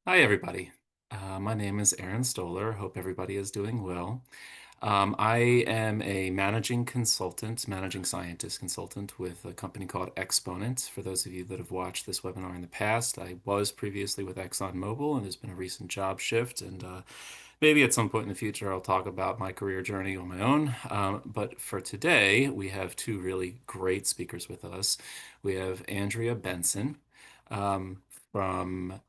Hi, everybody. My name is Aaron Stoller. Hope everybody is doing well. I am a managing consultant, managing scientist consultant with a company called Exponent. For those of you that have watched this webinar in the past, I was previously with ExxonMobil, and there's been a recent job shift. And maybe at some point in the future, I'll talk about my career journey on my own. But for today, we have two really great speakers with us. We have Andrea Benson um, from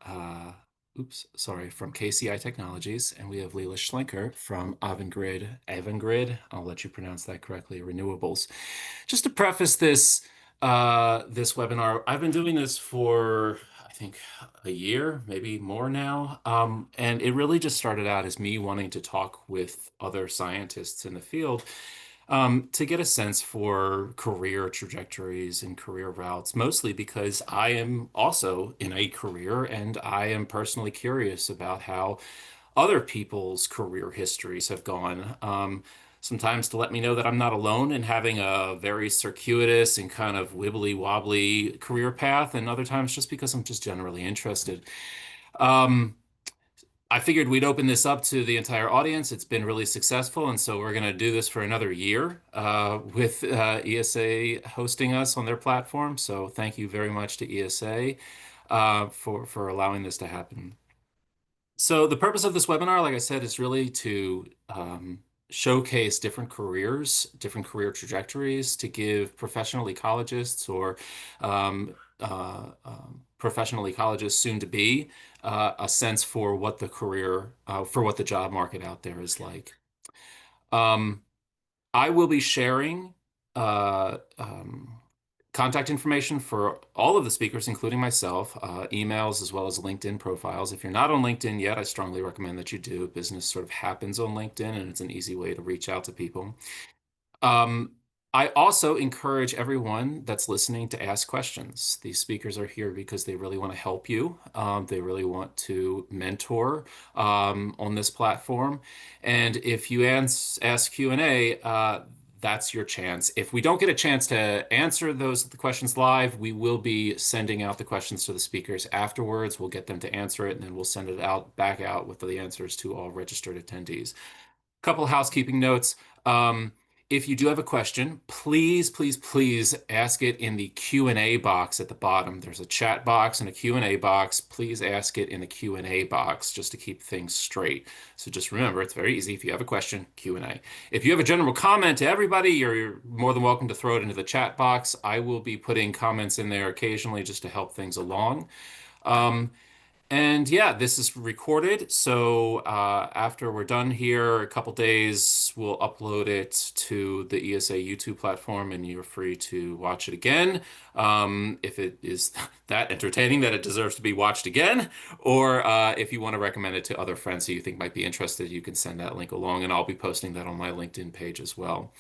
from KCI Technologies, and we have Lela Schlenker from Avangrid. Avangrid, I'll let you pronounce that correctly, Renewables. Just to preface this webinar, I've been doing this for I think a year, maybe more now, and it really just started out as me wanting to talk with other scientists in the field to get a sense for career trajectories and career routes, mostly because I am also in a career and I am personally curious about how other people's career histories have gone. Sometimes to let me know that I'm not alone in having a very circuitous and kind of wibbly wobbly career path, and other times just because I'm just generally interested. Um, I figured we'd open this up to the entire audience. It's been really successful, and so we're going to do this for another year with ESA hosting us on their platform. So thank you very much to ESA for allowing this to happen. So the purpose of this webinar, like I said, is really to showcase different careers, different career trajectories, to give professional ecologists or professional ecologists soon to be a sense for what for what the job market out there is like. Um, I will be sharing uh, um, contact information for all of the speakers, including myself, emails as well as LinkedIn profiles. If you're not on LinkedIn yet, I strongly recommend that you do. Business sort of happens on LinkedIn, and it's an easy way to reach out to people. Um, I also encourage everyone that's listening to ask questions. These speakers are here because they really want to help you. They really want to mentor on this platform. And if you ask Q&A, that's your chance. If we don't get a chance to answer the questions live, we will be sending out the questions to the speakers afterwards. We'll get them to answer it, and then we'll send it back out with the answers to all registered attendees. Couple housekeeping notes. Um, if you do have a question, please ask it in the Q&A box at the bottom. There's a chat box and a Q&A box. Please ask it in the Q&A box just to keep things straight. So just remember, it's very easy. If you have a question, Q&A. If you have a general comment to everybody, you're more than welcome to throw it into the chat box. I will be putting comments in there occasionally just to help things along. Um, and yeah, this is recorded. So after we're done here, a couple days, we'll upload it to the ESA YouTube platform, and you're free to watch it again if it is that entertaining that it deserves to be watched again, or if you want to recommend it to other friends who you think might be interested, you can send that link along, and I'll be posting that on my LinkedIn page as well.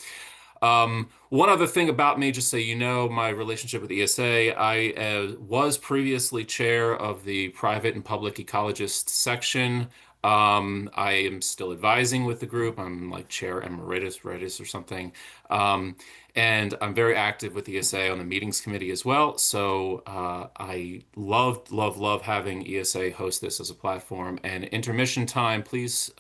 One other thing about me, just so you know, my relationship with ESA, I was previously chair of the private and public ecologist section. I am still advising with the group. I'm like chair emeritus or something. Um, and I'm very active with ESA on the meetings committee as well. So I love having ESA host this as a platform. And intermission time, please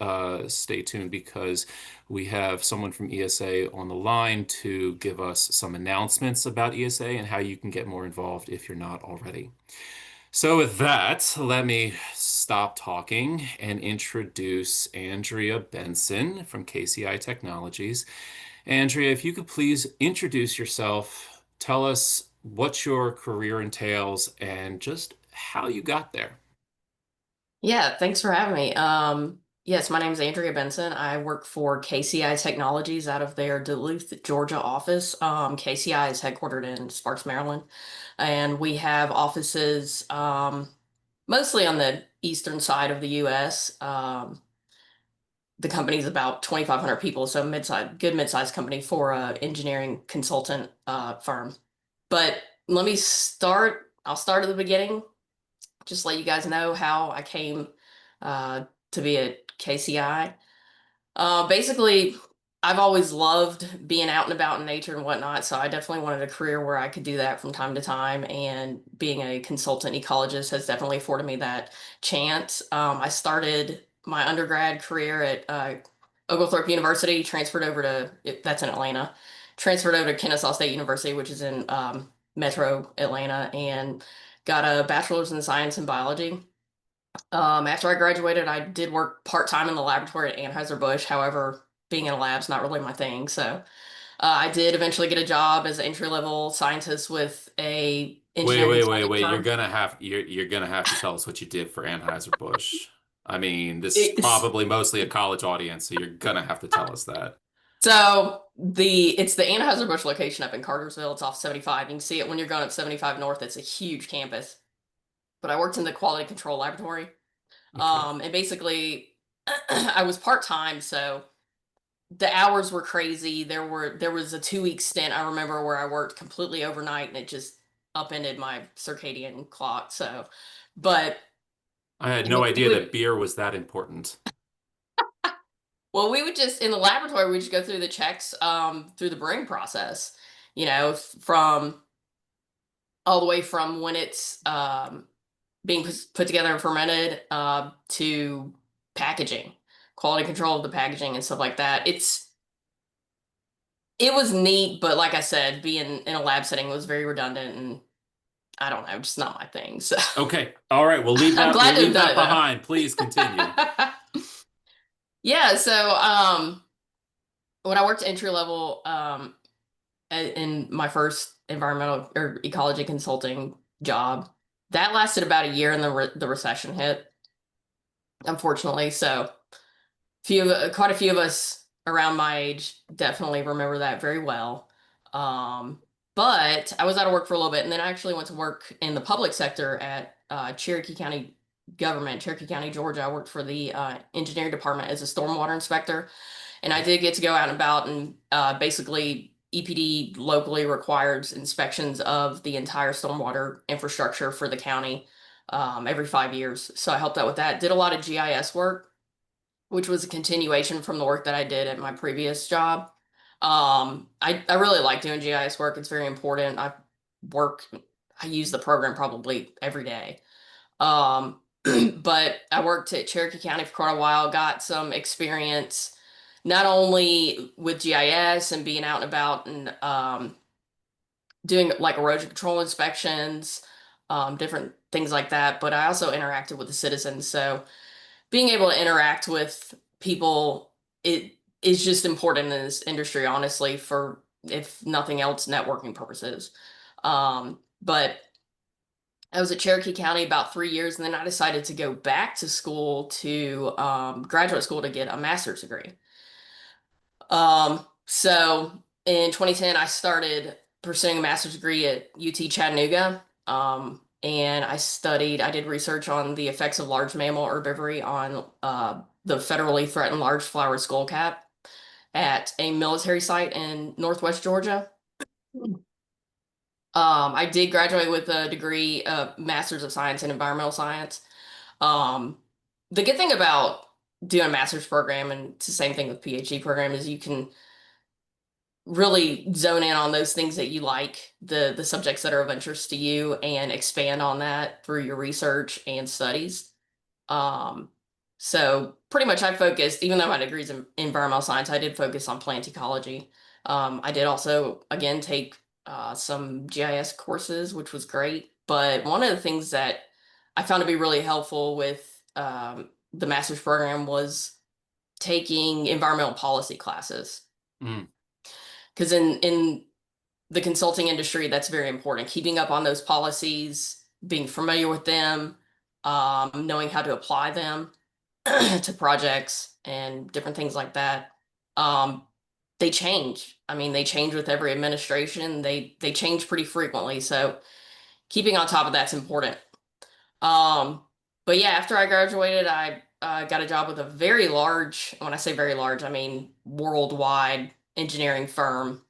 stay tuned because we have someone from ESA on the line to give us some announcements about ESA and how you can get more involved if you're not already. So with that, let me stop talking and introduce Andrea Benson from KCI Technologies. Andrea, if you could please introduce yourself, tell us what your career entails and just how you got there. Yeah, thanks for having me. Yes, my name is Andrea Benson. I work for KCI Technologies out of their Duluth, Georgia office. KCI is headquartered in Sparks, Maryland, and we have offices mostly on the eastern side of the U.S. The company's about 2,500 people, so good mid-sized company for a engineering consultant firm. But let me start. I'll start at the beginning. Just let you guys know how I came to be at KCI. Basically, I've always loved being out and about in nature and whatnot, so I definitely wanted a career where I could do that from time to time. And being a consultant ecologist has definitely afforded me that chance. I started my undergrad career at Oglethorpe University, transferred over to that's in Atlanta, transferred over to Kennesaw State University, which is in Metro Atlanta, and got a bachelor's in science and biology. After I graduated, I did work part-time in the laboratory at Anheuser-Busch. However, being in a lab's not really my thing. So I did eventually get a job as an entry-level scientist with a Wait, engineering wait, wait, consulting wait. firm. You're gonna have to tell us what you did for Anheuser-Busch. I mean, this is It's, probably mostly a college audience, so you're gonna have to tell us that. so it's the Anheuser-Busch location up in Cartersville. It's off 75. You can see it when you're going up 75 North. It's a huge campus. But I worked in the quality control laboratory. Okay. And basically I was part-time, so the hours were crazy. There was a 2 week stint I remember where I worked completely overnight and it just upended my circadian clock. So, but I had no we idea that would beer was that important. well, we would just in the laboratory we just go through the checks through the brewing process. From all the way from when it's being put together and fermented to packaging, quality control of the packaging and stuff like that. It was neat, but like I said, being in a lab setting was very redundant and I don't know, just not my thing. So Okay. All right. I'm We'll glad to have leave done that it behind. Please continue. though. Yeah, so when I worked entry level in my first environmental or ecology consulting job, that lasted about a year and the recession hit, unfortunately. So quite a few of us around my age definitely remember that very well. Um, but I was out of work for a little bit, and then I actually went to work in the public sector at Cherokee County government, Cherokee County, Georgia. I worked for the engineering department as a stormwater inspector, and I did get to go out and about and basically EPD locally requires inspections of the entire stormwater infrastructure for the county every 5 years. So I helped out with that. Did a lot of GIS work, which was a continuation from the work that I did at my previous job. I really like doing GIS work. It's very important. Work, I use the program probably every day. But I worked at Cherokee County for quite a while, got some experience not only with GIS and being out and about and doing like erosion control inspections, different things like that, but I also interacted with the citizens. So being able to interact with people, it is just important in this industry, honestly, for if nothing else, networking purposes. But I was at Cherokee County about 3 years, and then I decided to go back to school to graduate school to get a master's degree. So in 2010, I started pursuing a master's degree at UT Chattanooga. And I did research on the effects of large mammal herbivory on the federally threatened large flower skullcap at a military site in Northwest Georgia. I did graduate with a degree, Master's of Science in Environmental Science. Um, the good thing about doing a master's program, and it's the same thing with PhD program, is you can really zone in on those things that you like, the subjects that are of interest to you, and expand on that through your research and studies. Um, so pretty much I focused, even though my degree's in environmental science, I did focus on plant ecology. I did also, again, take some GIS courses, which was great. But one of the things that I found to be really helpful with the master's program was taking environmental policy classes. Mm. Because in the consulting industry, that's very important. Keeping up on those policies, being familiar with them, knowing how to apply them to projects and different things like that. Um, they change. I mean, they change with every administration. They change pretty frequently. So keeping on top of that's important. Um, but yeah, after I graduated, I got a job with a very large, when I say very large, I mean worldwide engineering firm.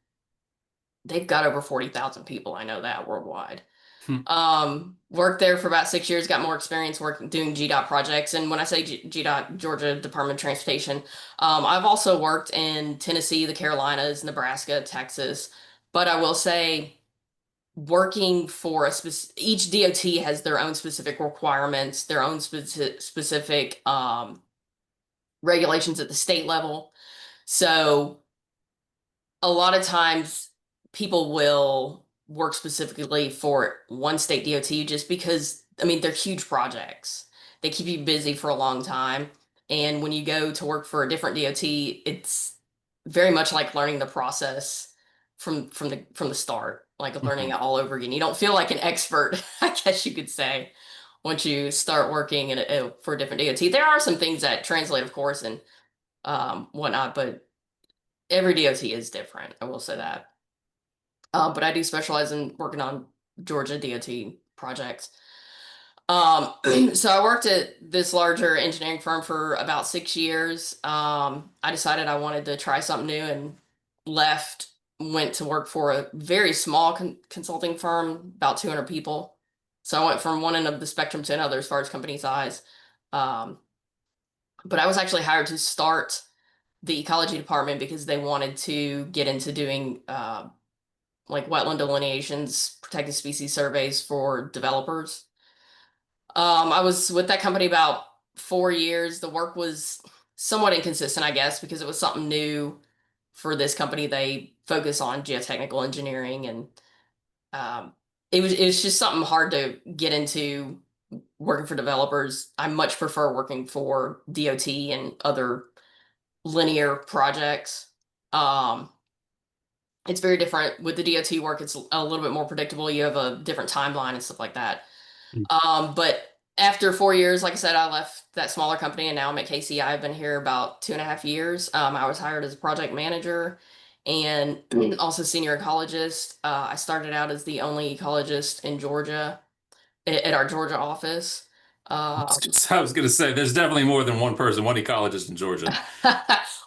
They've got over 40,000 people. I know that worldwide. Hmm. Worked there for about 6 years, got more experience working doing GDOT projects. And when I say GDOT, Georgia Department of Transportation, I've also worked in Tennessee, the Carolinas, Nebraska, Texas. But I will say, working for each DOT has their own specific requirements, their own specific regulations at the state level. So a lot of times people will work specifically for one state DOT just because, I mean, they're huge projects. They keep you busy for a long time. And when you go to work for a different DOT, it's very much like learning the process from the start, like learning Mhm. it all over again. You don't feel like an expert, I guess you could say, once you start working for a different DOT. There are some things that translate, of course, and whatnot, but every DOT is different. I will say that. But I do specialize in working on Georgia DOT projects. So I worked at this larger engineering firm for about 6 years. I decided I wanted to try something new and left, went to work for a very small consulting firm, about 200 people. So I went from one end of the spectrum to another as far as company size. Um, but I was actually hired to start the ecology department because they wanted to get into doing like wetland delineations, protected species surveys for developers. I was with that company about 4 years. The work was somewhat inconsistent, I guess, because it was something new for this company. They focus on geotechnical engineering, and um, it was just something hard to get into working for developers. I much prefer working for DOT and other linear projects. Um, it's very different with the DOT work. It's a little bit more predictable. You have a different timeline and stuff like that. But after 4 years, like I said, I left that smaller company and now I'm at KCI. I've been here about 2.5 years. I was hired as a project manager and also senior ecologist. I started out as the only ecologist in Georgia at our Georgia office. Um, I was going to say, there's definitely more than one person, one ecologist in Georgia.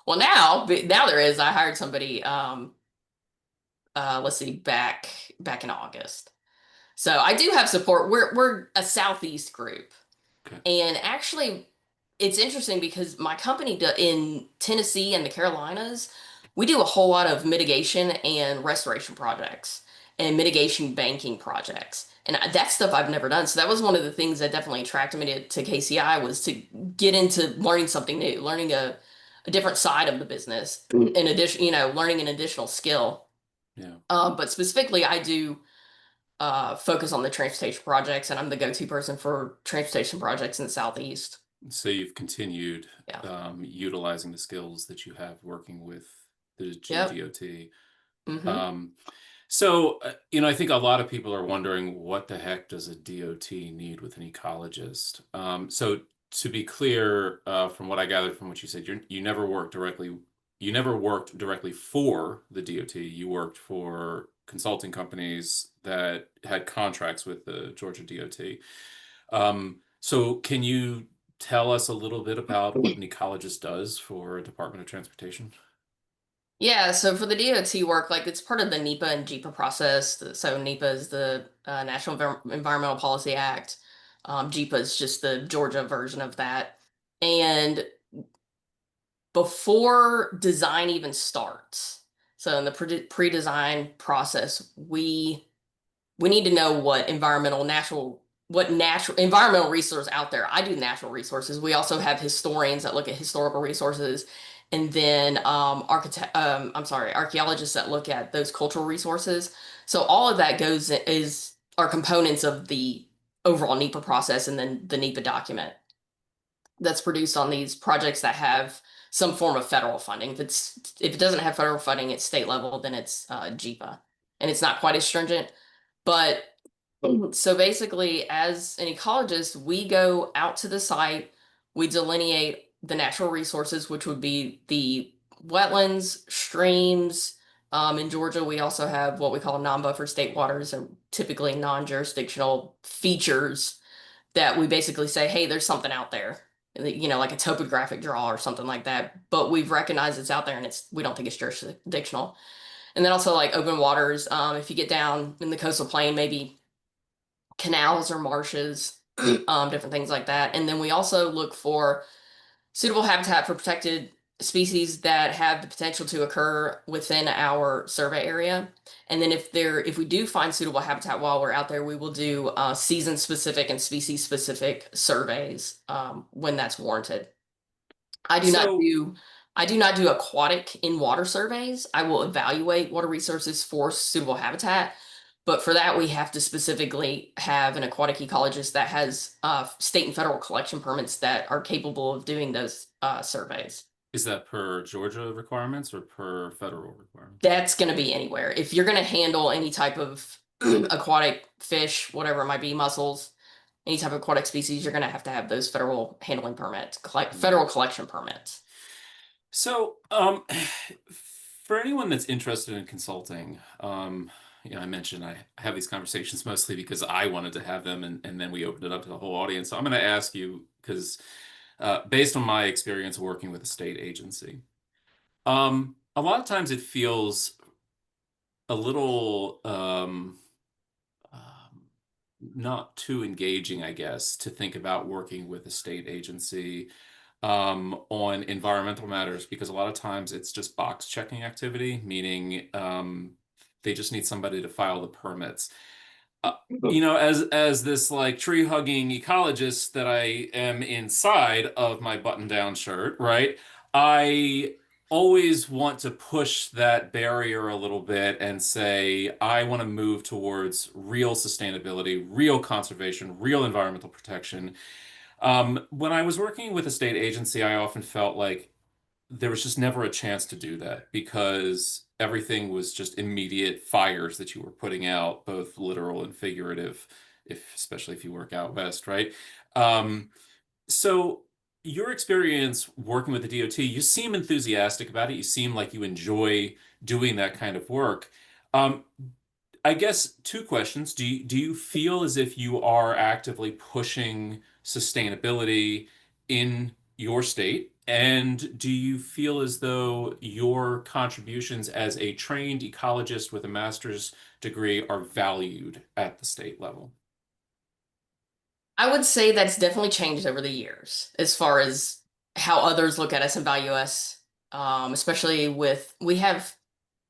well, now there is. I hired somebody. Let's see, back in August. So I do have support. We're a Southeast group. Okay. And actually, it's interesting because my company in Tennessee and the Carolinas, we do a whole lot of mitigation and restoration projects and mitigation banking projects. And that stuff I've never done. So that was one of the things that definitely attracted me to KCI was to get into learning something new, learning a different side of the business, in addition, learning an additional skill. Yeah. But specifically, I do focus on the transportation projects, and I'm the go-to person for transportation projects in the Southeast. So you've continued Yeah. utilizing the skills that you have working with the Yep. GDOT. Hmm. Um, I think a lot of people are wondering what the heck does a DOT need with an ecologist? So to be clear, from what I gathered from what you said, you never worked directly for the DOT. You worked for consulting companies that had contracts with the Georgia DOT. So can you tell us a little bit about what an ecologist does for a Department of Transportation? Yeah, so for the DOT work, like it's part of the NEPA and JIPA process. So NEPA is the National Environmental Policy Act. JIPA is just the Georgia version of that. And before design even starts, so in the pre-design process, we need to know what natural environmental resources out there. I do natural resources. We also have historians that look at historical resources, and then archaeologists that look at those cultural resources. So all of that goes is are components of the overall NEPA process, and then the NEPA document that's produced on these projects that have some form of federal funding. If it doesn't have federal funding at state level, then it's JIPA, and it's not quite as stringent. But so basically, as an ecologist, we go out to the site, we delineate the natural resources, which would be the wetlands, streams. In Georgia, we also have what we call non-buffer state waters, or typically non-jurisdictional features that we basically say, hey, there's something out there, like a topographic draw or something like that. But we've recognized it's out there, and we don't think it's jurisdictional. And then also like open waters. If you get down in the coastal plain, maybe canals or marshes, different things like that. And then we also look for suitable habitat for protected species that have the potential to occur within our survey area. And then if we do find suitable habitat while we're out there, we will do season specific and species specific surveys when that's warranted. I do not So do I do not do aquatic in water surveys. I will evaluate water resources for suitable habitat, but for that we have to specifically have an aquatic ecologist that has state and federal collection permits that are capable of doing those surveys. is that per Georgia requirements or per federal requirements? That's going to be anywhere. If you're going to handle any type of aquatic fish, whatever it might be, mussels, any type of aquatic species, you're going to have those federal handling permits, Hmm. federal collection permits. So, for anyone that's interested in consulting, I mentioned I have these conversations mostly because I wanted to have them, and then we opened it up to the whole audience. So I'm going to ask you because, based on my experience working with a state agency, a lot of times it feels a little um, not too engaging, I guess, to think about working with a state agency on environmental matters because a lot of times it's just box checking activity, meaning they just need somebody to file the permits. Uh, as this like tree hugging ecologist that I am inside of my button down shirt, right? I always want to push that barrier a little bit and say, I want to move towards real sustainability, real conservation, real environmental protection. When I was working with a state agency, I often felt like there was just never a chance to do that because everything was just immediate fires that you were putting out, both literal and figurative, especially if you work out west, right? Um, so your experience working with the DOT, you seem enthusiastic about it. You seem like you enjoy doing that kind of work. Um, I guess two questions. Do you feel as if you are actively pushing sustainability in your state? And do you feel as though your contributions as a trained ecologist with a master's degree are valued at the state level? I would say that's definitely changed over the years as far as how others look at us and value us. Especially we have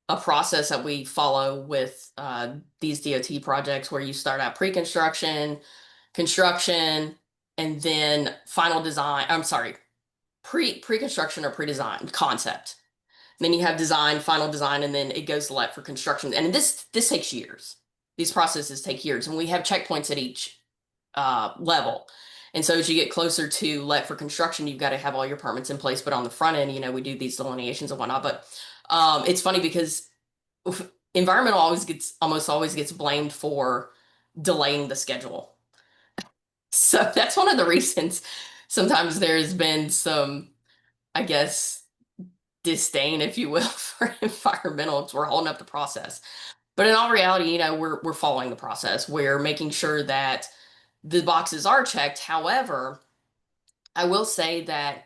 a process that we follow with these DOT projects where you start out pre-construction, construction, and then final design. I'm sorry, pre-construction or pre-design concept. Then you have design, final design, and then it goes to let for construction. And this takes years. These processes take years, and we have checkpoints at each level. And so as you get closer to let for construction, you've got to have all your permits in place. But on the front end, we do these delineations and whatnot. But it's funny because environmental almost always gets blamed for delaying the schedule. So that's one of the reasons sometimes there's been some, I guess, disdain, if you will, for environmentals. We're holding up the process. But in all reality, we're following the process. We're making sure that the boxes are checked. However, I will say that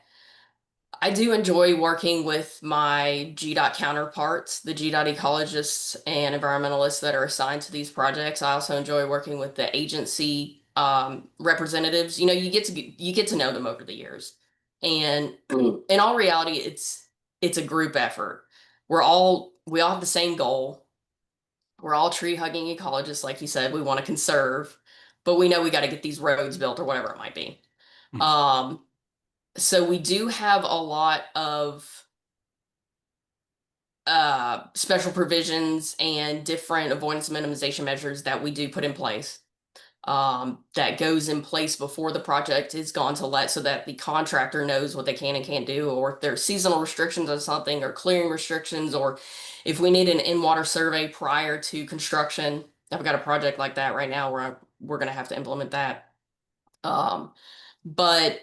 I do enjoy working with my GDOT counterparts, the GDOT ecologists and environmentalists that are assigned to these projects. I also enjoy working with the agency representatives. You get to know them over the years, and in all reality, it's a group effort. We all have the same goal. We're all tree hugging ecologists, like you said. We want to conserve, but we know we got to get these roads built or whatever it might be. Hmm. Um, so we do have a lot of special provisions and different avoidance minimization measures that we do put in place. That goes in place before the project is gone to let so that the contractor knows what they can and can't do, or if there's seasonal restrictions on something, or clearing restrictions, or if we need an in-water survey prior to construction. I've got a project like that right now where we're going to have to implement that. But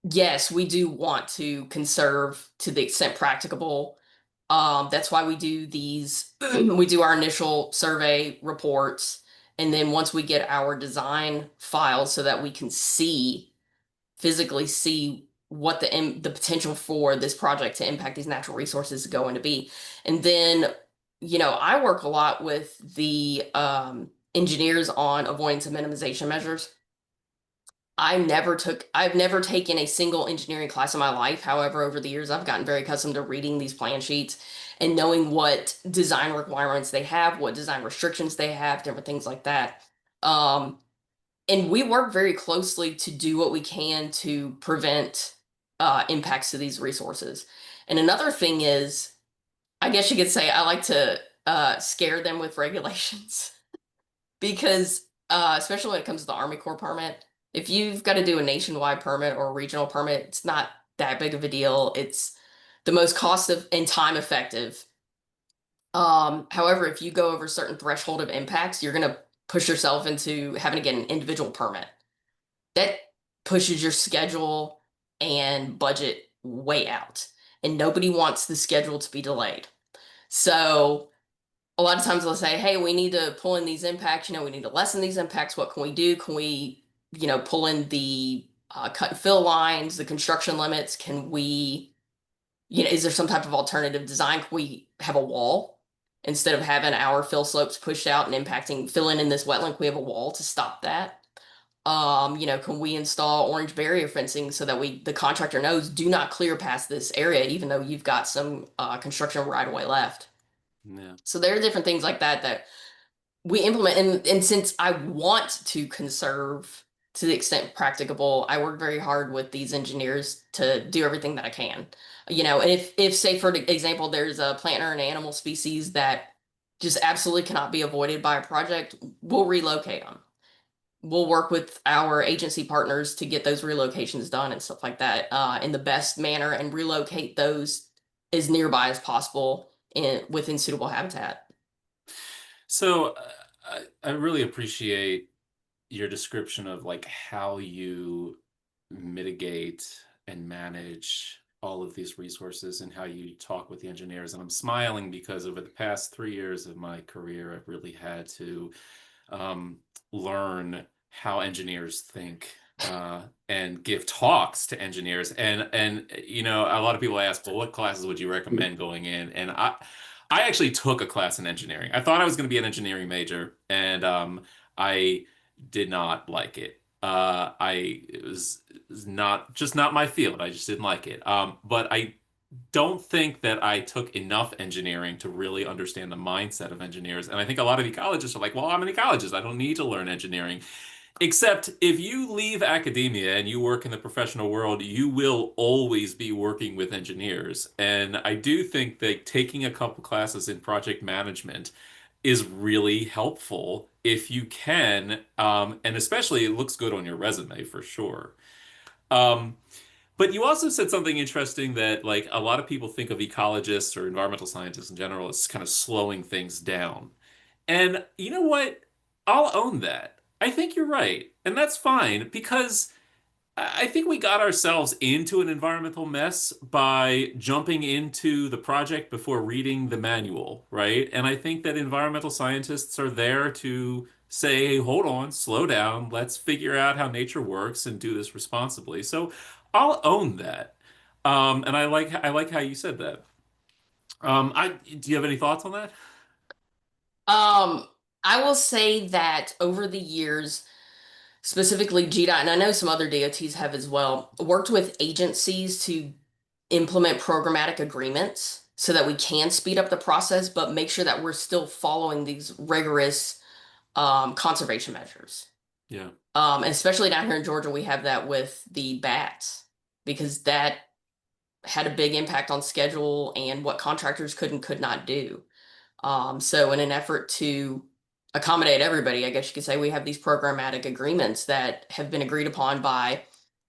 yes, we do want to conserve to the extent practicable. That's why we do these, we do our initial survey reports. And then once we get our design files so that we can physically see what the potential for this project to impact these natural resources is going to be. And then, I work a lot with the engineers on avoidance and minimization measures. I've never taken a single engineering class in my life. However, over the years, I've gotten very accustomed to reading these plan sheets and knowing what design requirements they have, what design restrictions they have, different things like that. Um, and we work very closely to do what we can to prevent impacts to these resources. And another thing is, I guess you could say I like to scare them with regulations because, especially when it comes to the Army Corps permit, if you've got to do a nationwide permit or a regional permit, it's not that big of a deal. It's the most cost of and time effective. However, if you go over a certain threshold of impacts, you're going to push yourself into having to get an individual permit. That pushes your schedule and budget way out. And nobody wants the schedule to be delayed. So a lot of times they'll say, hey, we need to pull in these impacts, we need to lessen these impacts. What can we do? Can we, pull in the cut and fill lines, the construction limits? Can we, is there some type of alternative design? Can we have a wall instead of having our fill slopes pushed out and impacting, filling in this wetland? Can we have a wall to stop that? Can we install orange barrier fencing so that the contractor knows do not clear past this area, even though you've got some construction right away left. Yeah. So there are different things like that that we implement. And since I want to conserve to the extent practicable, I work very hard with these engineers to do everything that I can. And if say for example, there's a plant or an animal species that just absolutely cannot be avoided by a project, we'll relocate them. We'll work with our agency partners to get those relocations done and stuff like that in the best manner and relocate those as nearby as possible within suitable habitat. So I really appreciate your description of like how you mitigate and manage all of these resources and how you talk with the engineers. And I'm smiling because over the past 3 years of my career, I've really had to um, learn how engineers think and give talks to engineers. And a lot of people ask, well, what classes would you recommend going in? And I actually took a class in engineering. I thought I was going to be an engineering major, and I did not like it. It was not my field. I just didn't like it. But I don't think that I took enough engineering to really understand the mindset of engineers. And I think a lot of ecologists are like, well, I'm an ecologist. I don't need to learn engineering. Except if you leave academia and you work in the professional world, you will always be working with engineers. And I do think that taking a couple classes in project management is really helpful if you can. And especially it looks good on your resume for sure. Um, but you also said something interesting that like a lot of people think of ecologists or environmental scientists in general as kind of slowing things down. And you know what? I'll own that. I think you're right. And that's fine because I think we got ourselves into an environmental mess by jumping into the project before reading the manual, right? And I think that environmental scientists are there to say, hey, hold on, slow down, let's figure out how nature works and do this responsibly. So I'll own that. And I like how you said that. Do you have any thoughts on that? Um, I will say that over the years, specifically GDOT, and I know some other DOTs have as well, worked with agencies to implement programmatic agreements so that we can speed up the process, but make sure that we're still following these rigorous conservation measures. Yeah. And especially down here in Georgia, we have that with the bats because that had a big impact on schedule and what contractors could and could not do. So in an effort to accommodate everybody, I guess you could say we have these programmatic agreements that have been agreed upon by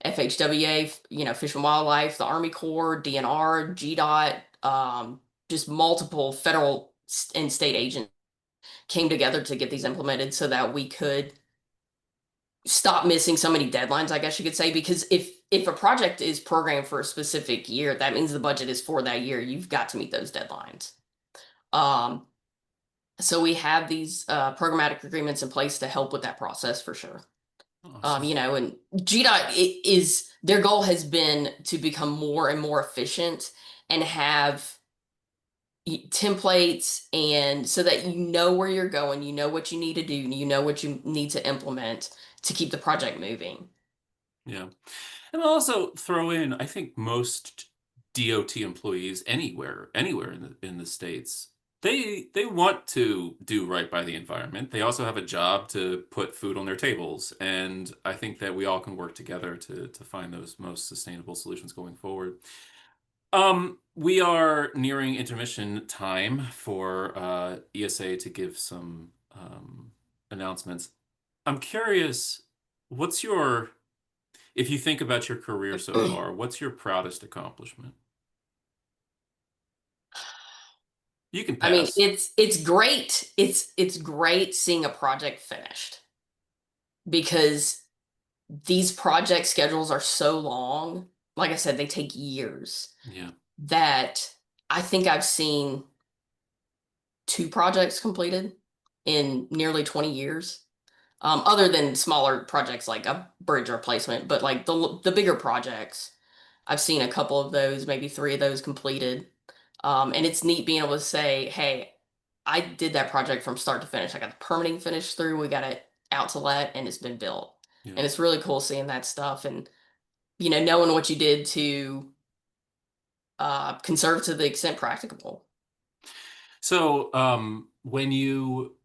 FHWA, Fish and Wildlife, the Army Corps, DNR, GDOT, just multiple federal and state agents came together to get these implemented so that we could stop missing so many deadlines, I guess you could say, because if a project is programmed for a specific year, that means the budget is for that year. You've got to meet those deadlines. Um, so we have these programmatic agreements in place to help with that process for sure. Awesome. And GDOT is their goal has been to become more and more efficient and have templates, and so that you know where you're going, you know what you need to do, you know what you need to implement to keep the project moving. Yeah. And I'll also throw in, I think most DOT employees anywhere in the States, they want to do right by the environment. They also have a job to put food on their tables. And I think that we all can work together to find those most sustainable solutions going forward. We are nearing intermission time for ESA to give some announcements. I'm curious, what's your if you think about your career so far, what's your proudest accomplishment? You can I mean, pass. it's great. It's great seeing a project finished because these project schedules are so long. Like I said, they take years Yeah. that I think I've seen two projects completed in nearly 20 years. Other than smaller projects like a bridge replacement, but like the bigger projects, I've seen a couple of those, maybe three of those completed. And it's neat being able to say, hey, I did that project from start to finish. I got the permitting finished through, we got it out to let, and it's been built. Yeah. And it's really cool seeing that stuff and, knowing what you did to conserve to the extent practicable. So, when you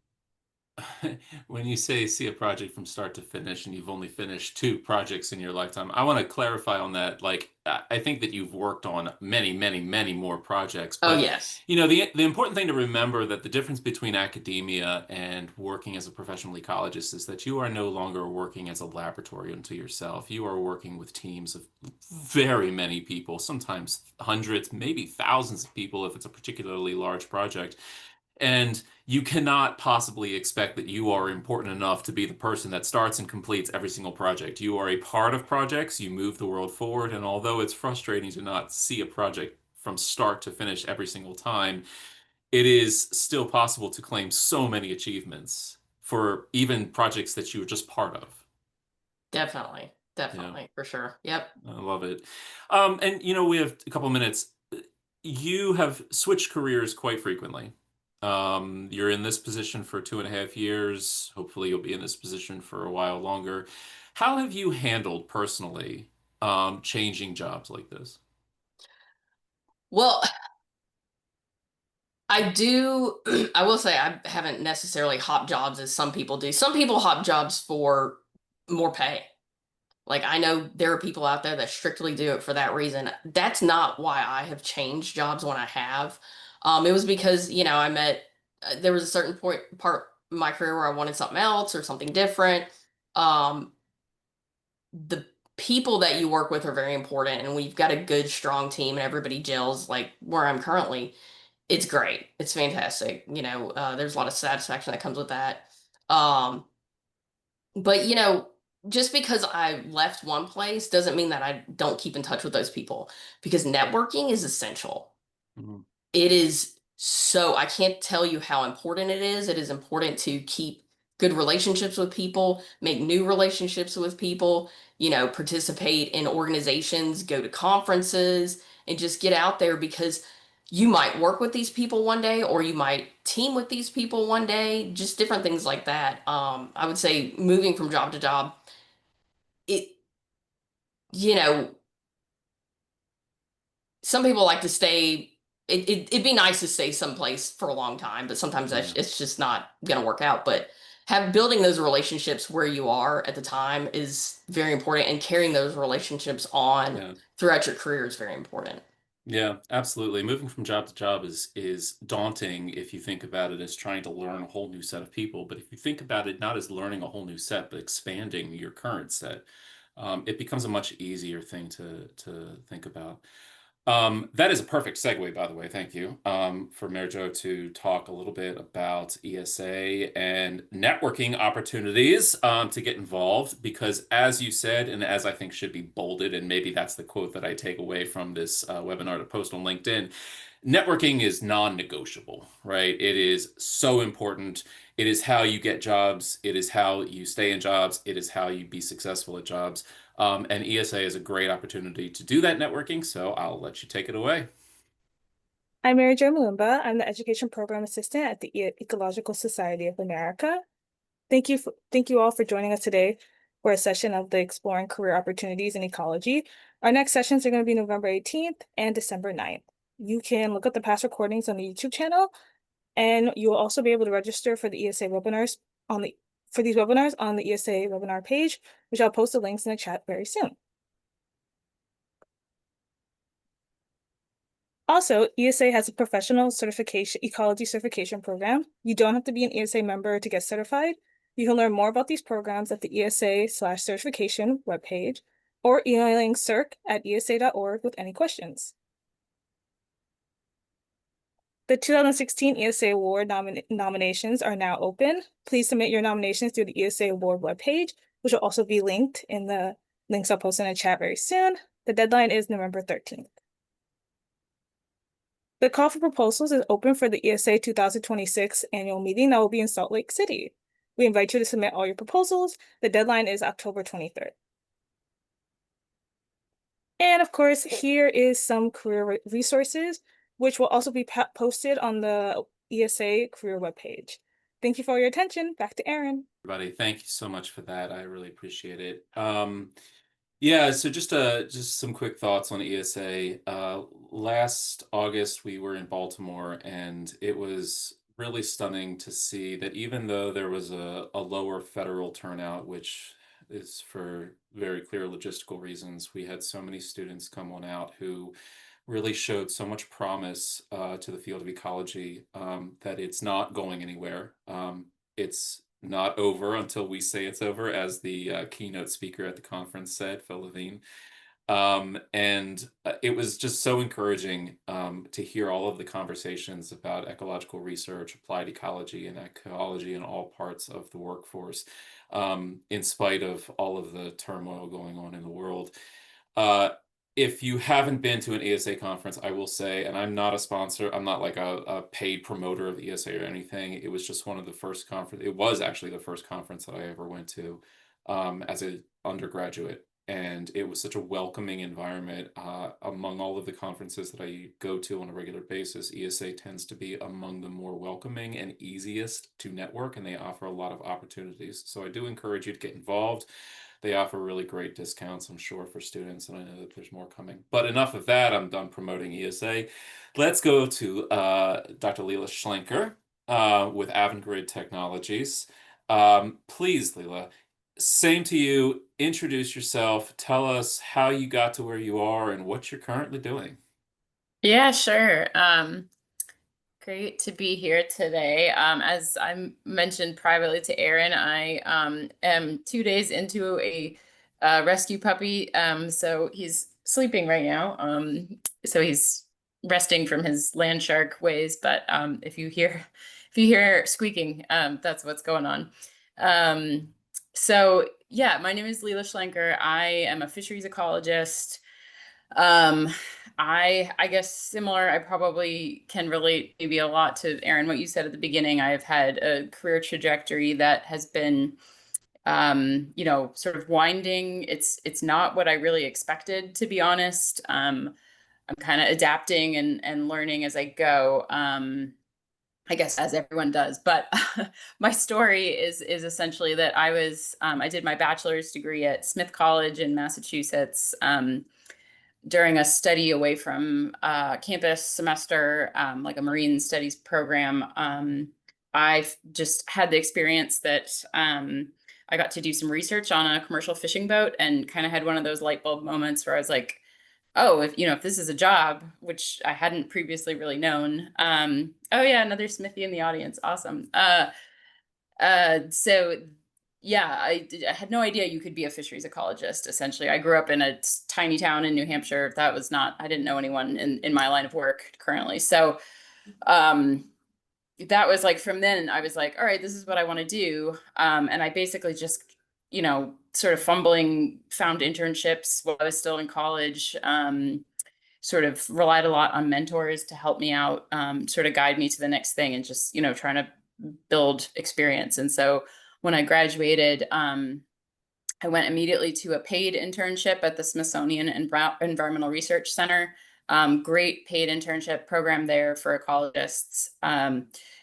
when you say see a project from start to finish and you've only finished two projects in your lifetime, I want to clarify on that. Like, I think that you've worked on many, many, many more projects, Oh, but yes, the important thing to remember that the difference between academia and working as a professional ecologist is that you are no longer working as a laboratory unto yourself. You are working with teams of very many people, sometimes hundreds, maybe thousands of people if it's a particularly large project. And you cannot possibly expect that you are important enough to be the person that starts and completes every single project. You are a part of projects, you move the world forward, and although it's frustrating to not see a project from start to finish every single time, it is still possible to claim so many achievements for even projects that you were just part of. definitely. Yeah. Definitely, for sure. Yep. I love it. And we have a couple minutes. You have switched careers quite frequently. You're in this position for 2.5 years. Hopefully, you'll be in this position for a while longer. How have you handled personally changing jobs like this? Well, I do, I will say I haven't necessarily hopped jobs as some people do. Some people hop jobs for more pay. Like I know there are people out there that strictly do it for that reason. That's not why I have changed jobs when I have. It was because, I met, there was a certain part in my career where I wanted something else or something different. Um, the people that you work with are very important, and we've got a good, strong team, and everybody gels like where I'm currently. It's great. It's fantastic. There's a lot of satisfaction that comes with that. Um, but just because I left one place doesn't mean that I don't keep in touch with those people because networking is essential. Mhm. It is so, I can't tell you how important it is. It is important to keep good relationships with people, make new relationships with people, participate in organizations, go to conferences, and just get out there because you might work with these people one day or you might team with these people one day, just different things like that. I would say moving from job to job, it, you know, some people like to stay. It'd be nice to stay someplace for a long time, but sometimes Yeah. it's just not gonna work out. But building those relationships where you are at the time is very important, and carrying those relationships on Yeah. throughout your career is very important. Yeah, absolutely. Moving from job to job is daunting if you think about it as trying to learn a whole new set of people. But if you think about it not as learning a whole new set, but expanding your current set, it becomes a much easier thing to think about. That is a perfect segue, by the way. Thank you, for Mary to talk a little bit about ESA and networking opportunities to get involved. Because, as you said, and as I think should be bolded, and maybe that's the quote that I take away from this webinar to post on LinkedIn, networking is non-negotiable, right? It is so important. It is how you get jobs. It is how you stay in jobs. It is how you be successful at jobs. And ESA is a great opportunity to do that networking, so I'll let you take it away. I'm Mary Jo Malumba. I'm the Education Program Assistant at the Ecological Society of America. Thank you all for joining us today for a session of the Exploring Career Opportunities in Ecology. Our next sessions are going to be November 18th and December 9th. You can look up the past recordings on the YouTube channel, and you will also be able to register for the ESA webinars on the for these webinars on the ESA webinar page, which I'll post the links in the chat very soon. Also, ESA has a professional certification, ecology certification program. You don't have to be an ESA member to get certified. You can learn more about these programs at the ESA/certification webpage or emailing circ@esa.org with any questions. The 2016 ESA Award nominations are now open. Please submit your nominations through the ESA Award webpage, which will also be linked in the links I'll post in the chat very soon. The deadline is November 13th. The call for proposals is open for the ESA 2026 annual meeting that will be in Salt Lake City. We invite you to submit all your proposals. The deadline is October 23rd. And of course, here is some career resources, which will also be posted on the ESA career webpage. Thank you for your attention. Back to Aaron. Everybody, thank you so much for that. I really appreciate it. Yeah, so just some quick thoughts on ESA. Last August we were in Baltimore, and it was really stunning to see that even though there was a lower federal turnout, which is for very clear logistical reasons, we had so many students come on out who really showed so much promise to the field of ecology that it's not going anywhere. It's not over until we say it's over, as the keynote speaker at the conference said, Phil Levine. And it was just so encouraging to hear all of the conversations about ecological research, applied ecology, and ecology in all parts of the workforce, in spite of all of the turmoil going on in the world. If you haven't been to an ESA conference, I will say, and I'm not a sponsor, I'm not like a paid promoter of ESA or anything. It was just one of the first conference. It was actually the first conference that I ever went to as an undergraduate. And it was such a welcoming environment. Among all of the conferences that I go to on a regular basis, ESA tends to be among the more welcoming and easiest to network, and they offer a lot of opportunities. So I do encourage you to get involved. They offer really great discounts, I'm sure, for students, and I know that there's more coming. But enough of that. I'm done promoting ESA. Let's go to Dr. Lela Schlenker with Avangrid Technologies. Please, Lela, same to you. Introduce yourself. Tell us how you got to where you are and what you're currently doing. Yeah, sure. Great to be here today. As I mentioned privately to Aaron, I am 2 days into a rescue puppy. So he's sleeping right now. So he's resting from his land shark ways. But if you hear squeaking, that's what's going on. So yeah, my name is Lela Schlenker. I am a fisheries ecologist. Um, I guess similar, I probably can relate maybe a lot to Aaron, what you said at the beginning. I've had a career trajectory that has been sort of winding. It's not what I really expected, to be honest. I'm kind of adapting and learning as I go. I guess as everyone does, but my story is essentially that I did my bachelor's degree at Smith College in Massachusetts. During a study away from campus semester, like a marine studies program, I've just had the experience that I got to do some research on a commercial fishing boat and kind of had one of those light bulb moments where I was like, oh, if this is a job, which I hadn't previously really known. Oh yeah, another Smithy in the audience. Awesome. So yeah, I had no idea you could be a fisheries ecologist, essentially. I grew up in a tiny town in New Hampshire. I didn't know anyone in my line of work currently. So that was like, from then I was like, all right, this is what I want to do. And I basically just, sort of fumbling found internships while I was still in college. Sort of relied a lot on mentors to help me out, sort of guide me to the next thing, and just, trying to build experience. And so when I graduated, I went immediately to a paid internship at the Smithsonian Environmental Research Center. Great paid internship program there for ecologists.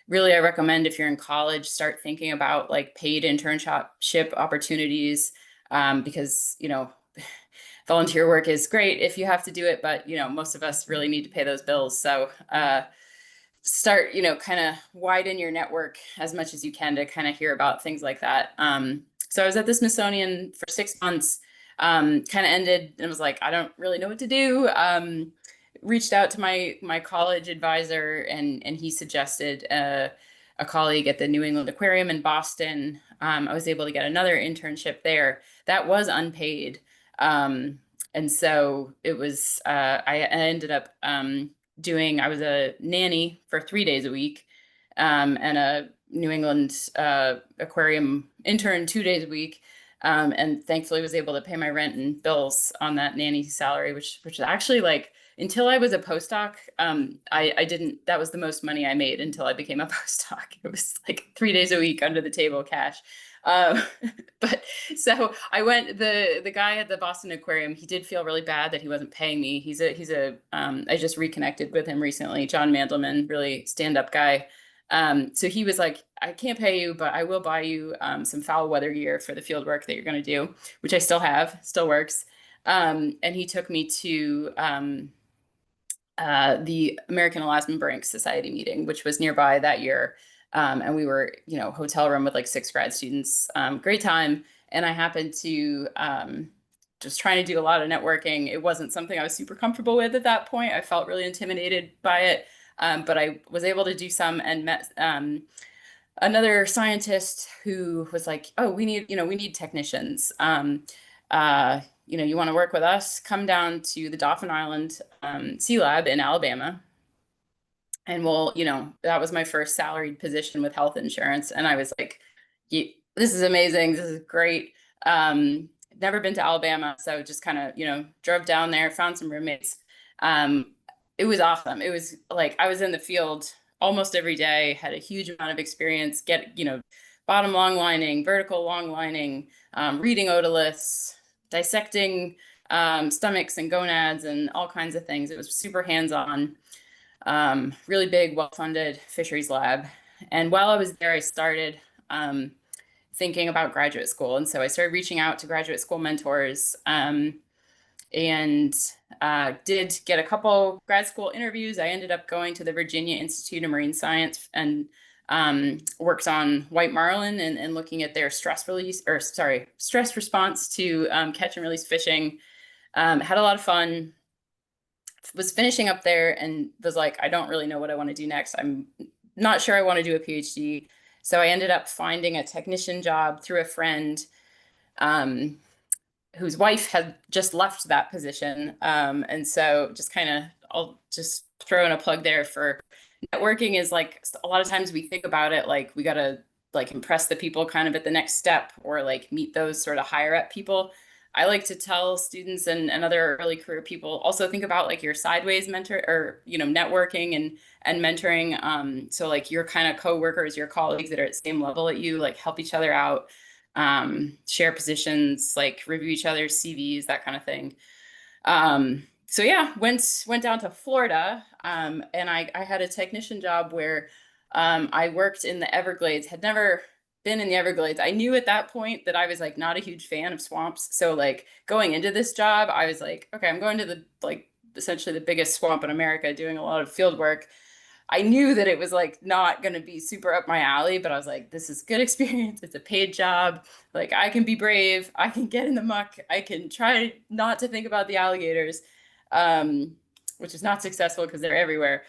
Really, I recommend if you're in college, start thinking about like paid internship opportunities, because, you know, volunteer work is great if you have to do it, but, you know, most of us really need to pay those bills. So start, you know, kind of widen your network as much as you can to kind of hear about things like that. So I was at the Smithsonian for 6 months, kind of ended and was like, I don't really know what to do. Reached out to my college advisor, and he suggested a colleague at the New England Aquarium in Boston. I was able to get another internship there that was unpaid. And so it was, I ended up I was a nanny for 3 days a week, and a New England aquarium intern 2 days a week. And thankfully was able to pay my rent and bills on that nanny salary, which is actually like, until I was a postdoc, I didn't, that was the most money I made until I became a postdoc. It was like 3 days a week under the table cash. Um, but so I went, the guy at the Boston Aquarium, he did feel really bad that he wasn't paying me. I just reconnected with him recently, John Mandelman, really stand-up guy. So he was like, I can't pay you, but I will buy you some foul weather gear for the field work that you're going to do, which I still have, still works. And he took me to the American Elasmobranch Society meeting, which was nearby that year. And we were, you know, hotel room with like 6 grad students. Great time. And I happened to just trying to do a lot of networking. It wasn't something I was super comfortable with at that point. I felt really intimidated by it. But I was able to do some and met another scientist who was like, oh, we need technicians. You want to work with us? Come down to the Dauphin Island Sea Lab in Alabama. And that was my first salaried position with health insurance. And I was like, this is amazing. This is great. Never been to Alabama. So just kind of, drove down there, found some roommates. It was awesome. It was like, I was in the field almost every day, had a huge amount of experience, bottom long lining, vertical long lining, reading otoliths, dissecting stomachs and gonads and all kinds of things. It was super hands-on, really big, well-funded fisheries lab. And while I was there, I started thinking about graduate school. And so I started reaching out to graduate school mentors, and did get a couple grad school interviews. I ended up going to the Virginia Institute of Marine Science and worked on white marlin and looking at their stress response to catch and release fishing. Had a lot of fun. Was finishing up there and was like, I don't really know what I want to do next. I'm not sure I want to do a PhD. So I ended up finding a technician job through a friend whose wife had just left that position. And so I'll just throw in a plug there for networking. Is like, a lot of times we think about it like we got to like impress the people kind of at the next step or like meet those sort of higher up people. I like to tell students and other early career people, also think about like your sideways mentor or, networking and mentoring. So like your kind of coworkers, your colleagues that are at the same level at you, like help each other out, share positions, like review each other's CVs, that kind of thing. So yeah, went down to Florida, and I had a technician job where I worked in the Everglades, had never been in the Everglades. I knew at that point that I was like not a huge fan of swamps. So like going into this job, I was like, okay, I'm going to the like essentially the biggest swamp in America, doing a lot of field work. I knew that it was like not going to be super up my alley, but I was like, this is good experience. It's a paid job. Like I can be brave. I can get in the muck. I can try not to think about the alligators, which is not successful because they're everywhere.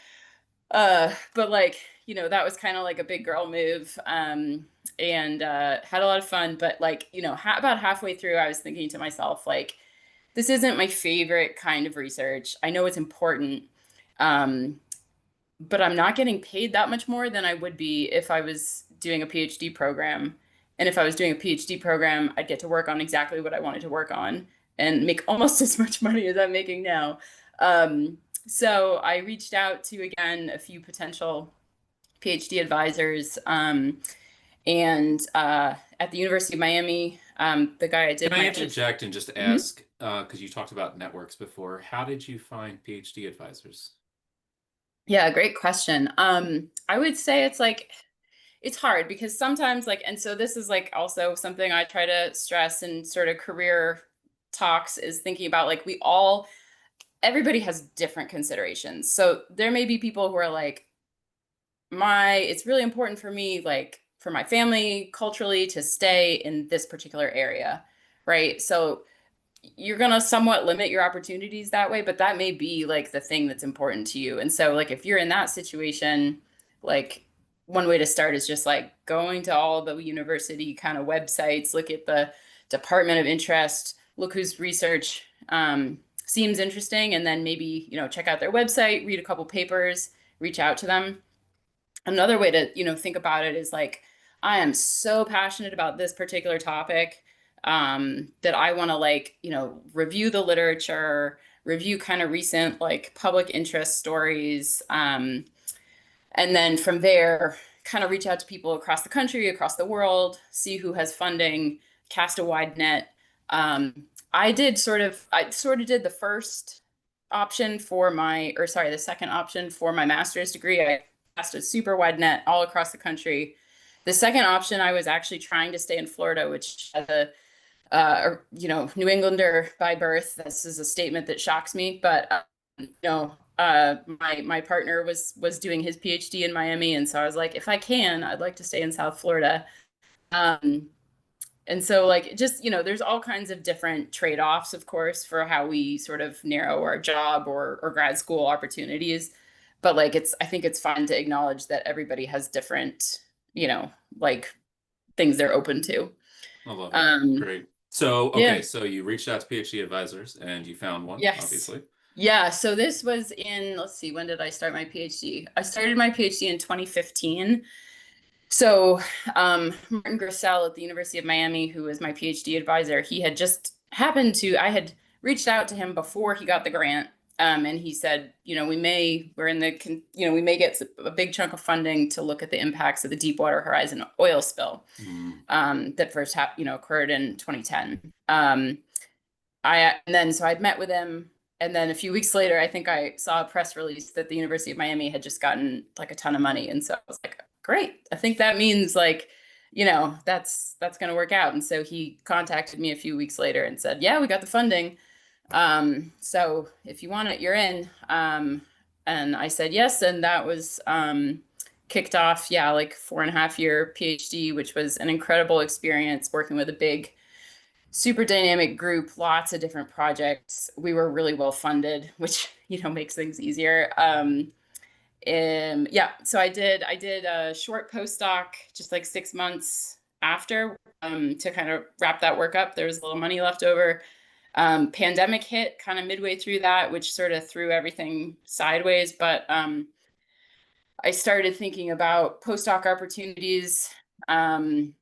But like, that was kind of like a big girl move, and had a lot of fun. But like, about halfway through, I was thinking to myself, like, this isn't my favorite kind of research. I know it's important. But I'm not getting paid that much more than I would be if I was doing a PhD program. And if I was doing a PhD program, I'd get to work on exactly what I wanted to work on and make almost as much money as I'm making now. So I reached out to, again, a few potential PhD advisors, and at the University of Miami, The guy I did Can I my interject and just Mhm. ask, because you talked about networks before, how did you find PhD advisors? Yeah, great question. I would say it's like it's hard because sometimes like, and so this is like also something I try to stress in sort of career talks is thinking about like everybody has different considerations. So there may be people who are like, it's really important for me, like for my family culturally to stay in this particular area, right? So you're going to somewhat limit your opportunities that way, but that may be like the thing that's important to you. And so like if you're in that situation, like one way to start is just like going to all the university kind of websites, look at the department of interest, look whose research seems interesting, and then maybe, check out their website, read a couple papers, reach out to them. Another way to think about it is like I am so passionate about this particular topic that I want to like review the literature, review kind of recent like public interest stories, and then from there kind of reach out to people across the country, across the world, see who has funding, cast a wide net. I sort of did the first option for my, or sorry, the second option for my master's degree. I cast a super wide net all across the country. The second option, I was actually trying to stay in Florida, which as a New Englander by birth, this is a statement that shocks me, but my partner was doing his PhD in Miami, and so I was like, if I can, I'd like to stay in South Florida. Um, and so like just there's all kinds of different trade-offs, of course, for how we sort of narrow our job or grad school opportunities. But like I think it's fun to acknowledge that everybody has different, like things they're open to. I love it. Um, Great. So, yeah. okay, so you reached out to PhD advisors and you found one, Yes. obviously. Yeah. So this was let's see, when did I start my PhD? I started my PhD in 2015. So Martin Grissel at the University of Miami, who was my PhD advisor, he had just I had reached out to him before he got the grant. And he said, we may get a big chunk of funding to look at the impacts of the Deepwater Horizon oil spill Mm. that first occurred in 2010. So I'd met with him, and then a few weeks later, I think I saw a press release that the University of Miami had just gotten like a ton of money, and so I was like, great. I think that means like, that's going to work out. And so he contacted me a few weeks later and said, yeah, we got the funding. So if you want it, you're in. And I said yes, and that was kicked off, yeah, like 4.5 year PhD, which was an incredible experience working with a big super dynamic group, lots of different projects. We were really well funded, which makes things easier. Yeah, so I did a short postdoc, just like 6 months after, to kind of wrap that work up. There was a little money left over. Pandemic hit kind of midway through that, which sort of threw everything sideways. But I started thinking about postdoc opportunities. Um,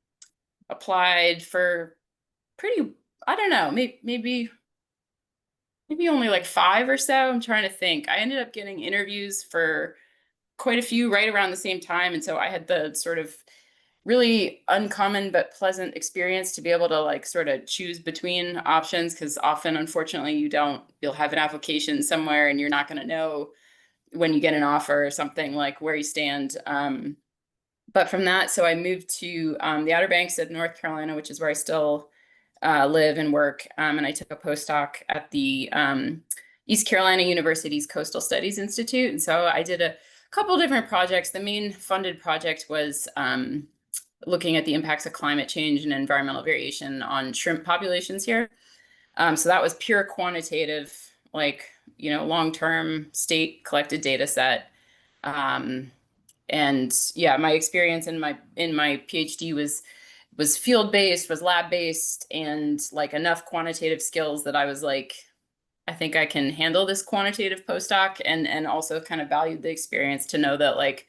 Applied for pretty, I don't know, maybe only like 5 or so. I'm trying to think. I ended up getting interviews for quite a few right around the same time, and so I had the sort of really uncommon but pleasant experience to be able to like sort of choose between options, because often unfortunately you'll have an application somewhere and you're not going to know when you get an offer or something like where you stand. But from that, so I moved to the Outer Banks of North Carolina, which is where I still live and work. And I took a postdoc at the East Carolina University's Coastal Studies Institute. And so I did a couple different projects. The main funded project was looking at the impacts of climate change and environmental variation on shrimp populations here. So that was pure quantitative, like, long-term state collected data set. Um, and yeah, my experience in my PhD was field based, was lab based, and like enough quantitative skills that I was like, I think I can handle this quantitative postdoc, and also kind of valued the experience to know that like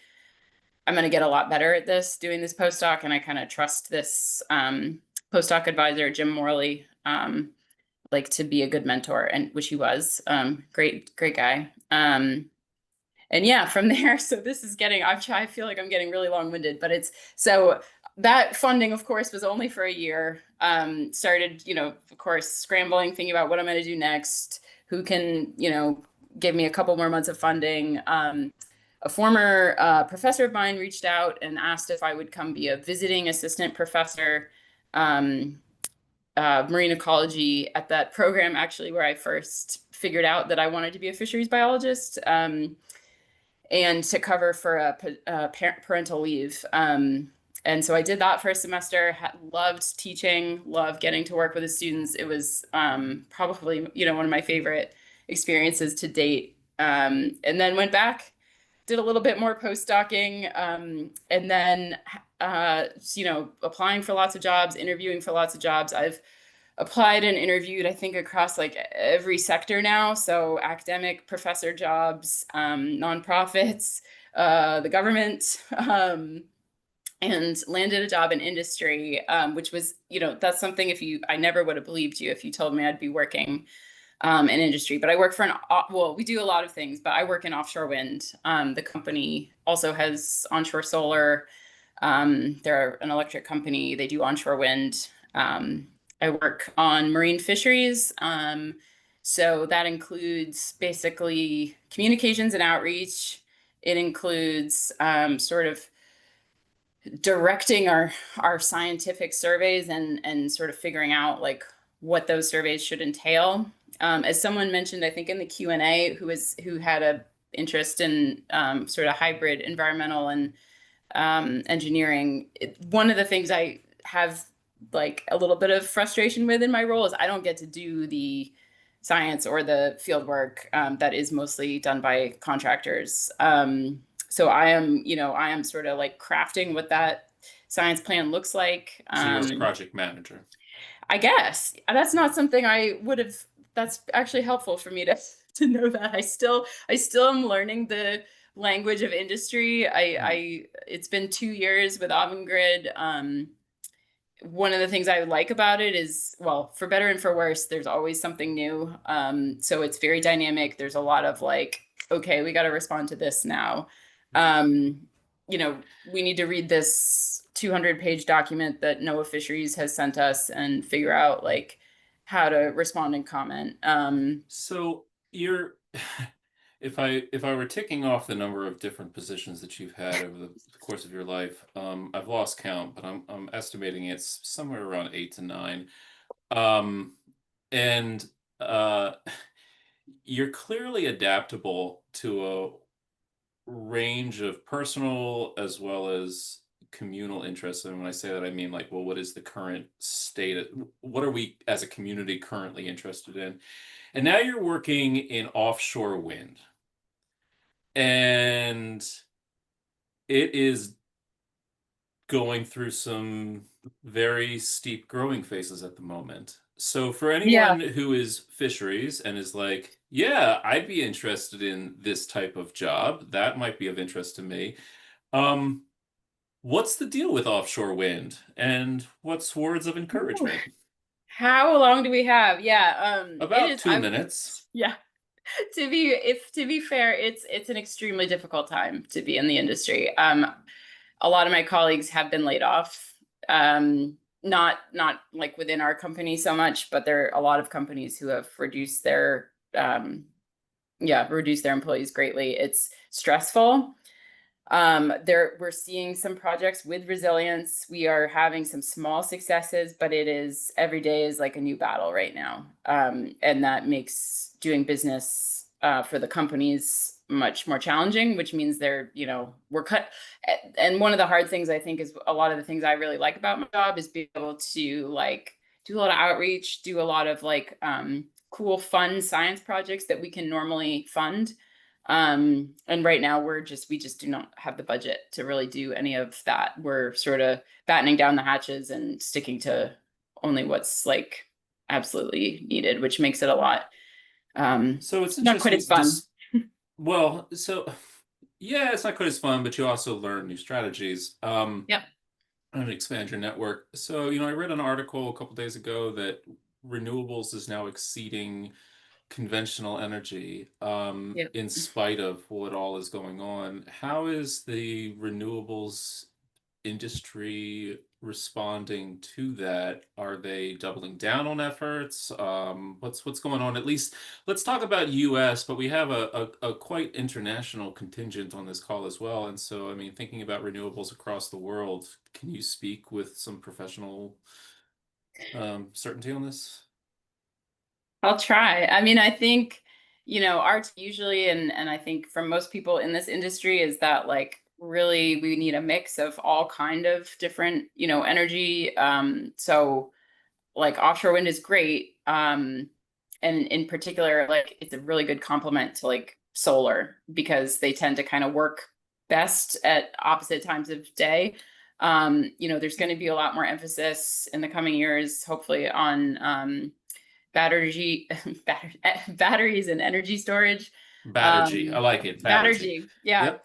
I'm going to get a lot better at this doing this postdoc, and I kind of trust this postdoc advisor, Jim Morley, like to be a good mentor, and which he was. Great guy. And yeah, from there, so this is I feel like I'm getting really long-winded, but it's so that funding, of course, was only for a year. Started, of course, scrambling, thinking about what I'm going to do next, who can, give me a couple more months of funding. A former professor of mine reached out and asked if I would come be a visiting assistant professor, um, marine ecology at that program, actually, where I first figured out that I wanted to be a fisheries biologist, and to cover for a parental leave. And so I did that for a semester, loved teaching, loved getting to work with the students. It was probably, one of my favorite experiences to date. And then went back, did a little bit more postdocing, and then, applying for lots of jobs, interviewing for lots of jobs. I've applied and interviewed, I think, across like every sector now. So academic professor jobs, nonprofits, the government, and landed a job in industry, which was, that's something I never would have believed you if you told me I'd be working in industry. But I work for well, we do a lot of things, but I work in offshore wind. The company also has onshore solar. They're an electric company. They do onshore wind. I work on marine fisheries. So that includes basically communications and outreach. It includes sort of directing our scientific surveys and sort of figuring out like what those surveys should entail. As someone mentioned, I think in the Q&A, who had a interest in sort of hybrid environmental and engineering, one of the things I have like a little bit of frustration with in my role is I don't get to do the science or the field work that is mostly done by contractors. So I am sort of like crafting what that science plan looks like. So you're a project manager. I guess that's not something I would have. That's actually helpful for me to know that. I still am learning the language of industry. It's been 2 years with Avangrid. One of the things I like about it is, well, for better and for worse, there's always something new. So it's very dynamic. There's a lot of like, okay, we got to respond to this now. We need to read this 200-page document that NOAA Fisheries has sent us and figure out like how to respond and comment. So you're, if I were ticking off the number of different positions that you've had over the course of your life, I've lost count, but I'm estimating it's somewhere around 8 to 9. And you're clearly adaptable to a range of personal as well as communal interests. And when I say that, I mean like, well, what is the current state? What are we as a community currently interested in? And now you're working in offshore wind. And it is going through some very steep growing phases at the moment. So for anyone who is fisheries and is like, yeah, I'd be interested in this type of job, that might be of interest to me. What's the deal with offshore wind and what's words of encouragement? How long do we have? Yeah, About 2 minutes. Yeah. To be fair, it's an extremely difficult time to be in the industry. A lot of my colleagues have been laid off. Not like within our company so much, but there are a lot of companies who have reduced their employees greatly. It's stressful. We're seeing some projects with resilience. We are having some small successes, but every day is like a new battle right now. And that makes doing business for the companies much more challenging, which means we're cut. And one of the hard things I think is a lot of the things I really like about my job is being able to like do a lot of outreach, do a lot of like cool, fun science projects that we can normally fund. And right now we just do not have the budget to really do any of that. We're sort of battening down the hatches and sticking to only what's like absolutely needed, which makes it a lot So it's not quite as fun. Well, so yeah, it's not quite as fun, but you also learn new strategies. Yep. And expand your network. So, I read an article a couple days ago that renewables is now exceeding conventional energy, Yep. in spite of what all is going on. How is the renewables industry responding to that? Are they doubling down on efforts? What's going on? At least let's talk about US, but we have a quite international contingent on this call as well. And so, I mean, thinking about renewables across the world, can you speak with some professional certainty on this? I'll try. I mean, I think, art usually, and I think from most people in this industry is that like really we need a mix of all kind of different, energy. So like offshore wind is great. And in particular, like it's a really good complement to like solar because they tend to kind of work best at opposite times of day. There's going to be a lot more emphasis in the coming years, hopefully, on battery, batteries and energy storage. Battery. I like it. Battery. Battery, yeah. Yep.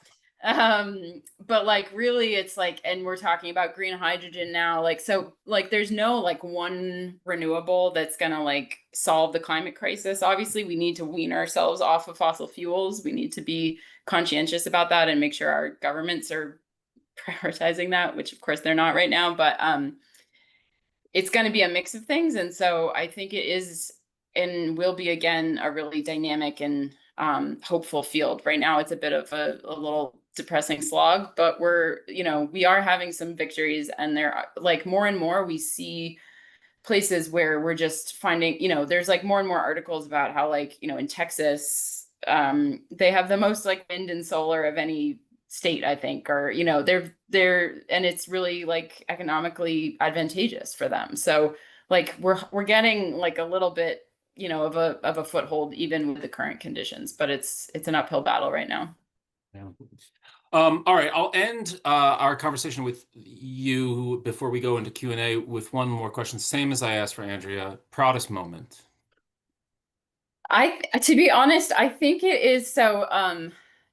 But like really it's like, and we're talking about green hydrogen now, like so like there's no like one renewable that's gonna like solve the climate crisis. Obviously, we need to wean ourselves off of fossil fuels. We need to be conscientious about that and make sure our governments are prioritizing that, which of course they're not right now. But it's going to be a mix of things. And so I think it is and will be again a really dynamic and hopeful field. Right now, it's a bit of a little depressing slog, but we are having some victories, and there are like more and more we see places where we're just finding, there's like more and more articles about how like, in Texas, they have the most like wind and solar of any state, I think, or, they're, and it's really like economically advantageous for them. So like we're getting like a little bit, of a foothold even with the current conditions, but it's an uphill battle right now. Yeah. All right, I'll end our conversation with you before we go into Q&A with one more question, same as I asked for Andrea. Proudest moment. To be honest, I think it is so.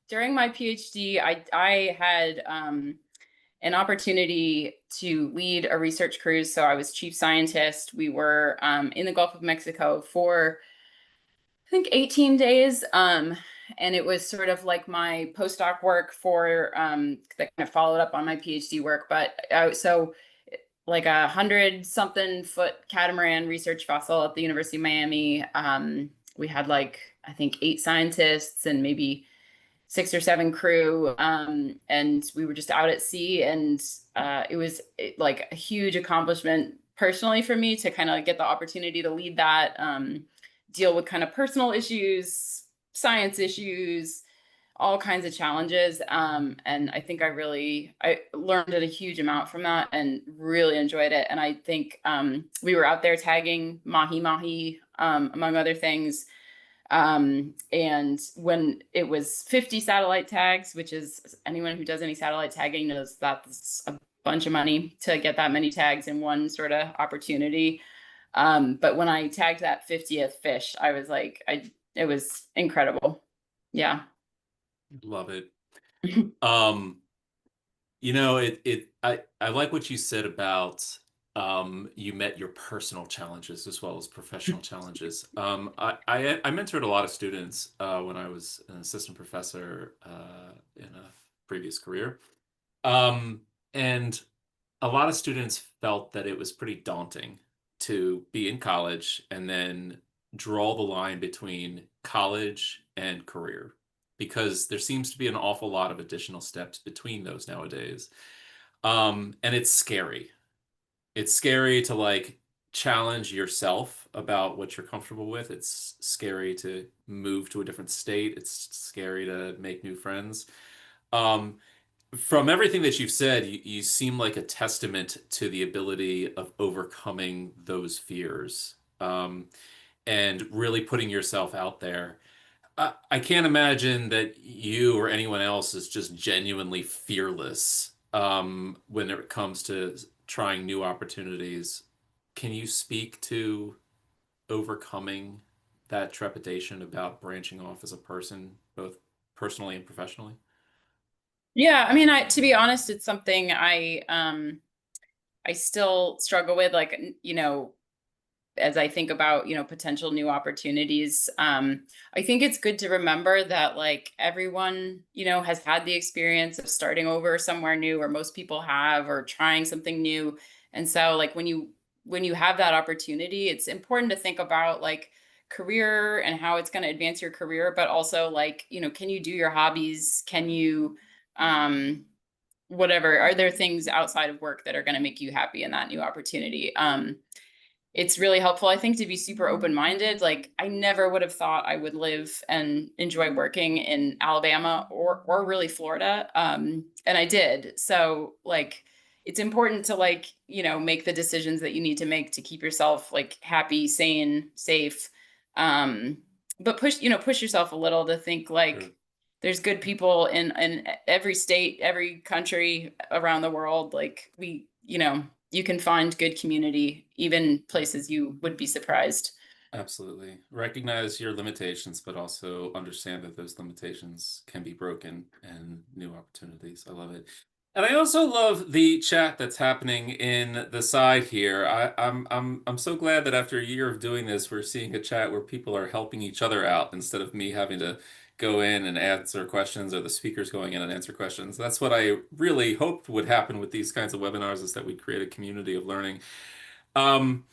During my PhD, I had an opportunity to lead a research cruise. So I was chief scientist. We were in the Gulf of Mexico for I think 18 days. And it was sort of like my postdoc work for that kind of followed up on my PhD work. But so like 100-something-foot catamaran research vessel at the University of Miami. We had like, I think 8 scientists and maybe 6 or 7 crew. And we were just out at sea, and it was like a huge accomplishment personally for me to kind of get the opportunity to lead that, deal with kind of personal issues, science issues, all kinds of challenges. And I think I learned a huge amount from that and really enjoyed it. And I think we were out there tagging mahi-mahi, among other things. And when it was 50 satellite tags, which is anyone who does any satellite tagging knows that's a bunch of money to get that many tags in one sort of opportunity. But when I tagged that 50th fish, I was like, it was incredible. Yeah. Love it. I like what you said about you met your personal challenges as well as professional challenges. I mentored a lot of students when I was an assistant professor in a previous career. And a lot of students felt that it was pretty daunting to be in college and then draw the line between college and career because there seems to be an awful lot of additional steps between those nowadays. And it's scary. It's scary to like challenge yourself about what you're comfortable with. It's scary to move to a different state. It's scary to make new friends. Um, from everything that you've said, you seem like a testament to the ability of overcoming those fears, and really putting yourself out there. I can't imagine that you or anyone else is just genuinely fearless when it comes to trying new opportunities. Can you speak to overcoming that trepidation about branching off as a person, both personally and professionally? Yeah, I mean, to be honest, it's something I still struggle with. Like, as I think about, potential new opportunities, I think it's good to remember that like everyone, has had the experience of starting over somewhere new, or most people have, or trying something new. And so like when you have that opportunity, it's important to think about like career and how it's going to advance your career, but also like, can you do your hobbies? Can you whatever, are there things outside of work that are going to make you happy in that new opportunity? It's really helpful, I think, to be super open-minded. Like I never would have thought I would live and enjoy working in Alabama or really Florida. And I did. So like it's important to like, make the decisions that you need to make to keep yourself like happy, sane, safe. Um, but push yourself a little to think like Sure. there's good people in every state, every country around the world. Like you can find good community, even places you would be surprised. Absolutely. Recognize your limitations, but also understand that those limitations can be broken and new opportunities. I love it. And I also love the chat that's happening in the side here. I'm so glad that after a year of doing this, we're seeing a chat where people are helping each other out instead of me having to go in and answer questions or the speakers going in and answer questions. That's what I really hoped would happen with these kinds of webinars, is that we create a community of learning. Um,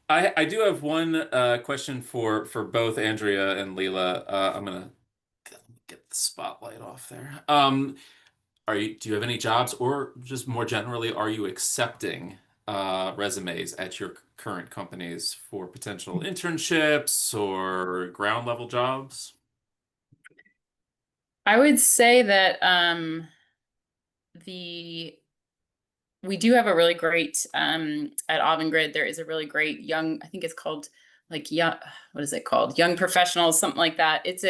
I do have one question for both Andrea and Lela. I'm gonna get the spotlight off there. Do you have any jobs, or just more generally, are you accepting resumes at your current companies for potential internships or ground level jobs? I would say that the we do have a really great at Avangrid, there is a really great young, I think it's called like young, what is it called? Young professionals, something like that. It's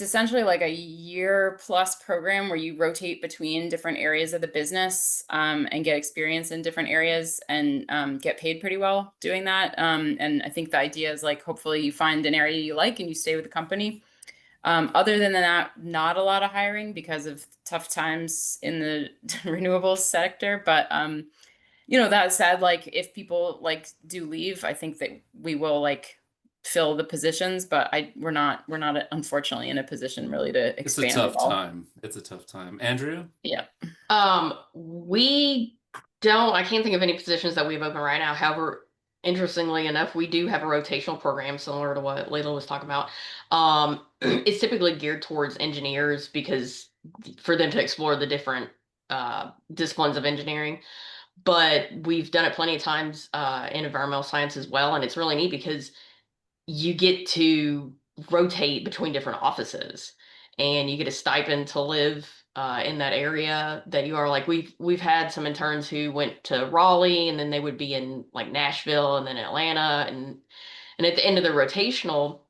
essentially like a year plus program where you rotate between different areas of the business, and get experience in different areas, and get paid pretty well doing that. And I think the idea is like hopefully you find an area you like and you stay with the company. Other than that, not a lot of hiring because of tough times in the renewables sector. But that said, like if people like do leave, I think that we will like fill the positions, but we're not unfortunately in a position really to It's a expand at tough all. time. It's a tough time. Andrea? Yeah. We don't, I can't think of any positions that we have open right now. However, interestingly enough, we do have a rotational program similar to what Layla was talking about. It's typically geared towards engineers because for them to explore the different disciplines of engineering. But we've done it plenty of times in environmental science as well. And it's really neat because you get to rotate between different offices and you get a stipend to live in that area that you are. Like we've had some interns who went to Raleigh and then they would be in like Nashville and then Atlanta, and at the end of the rotational,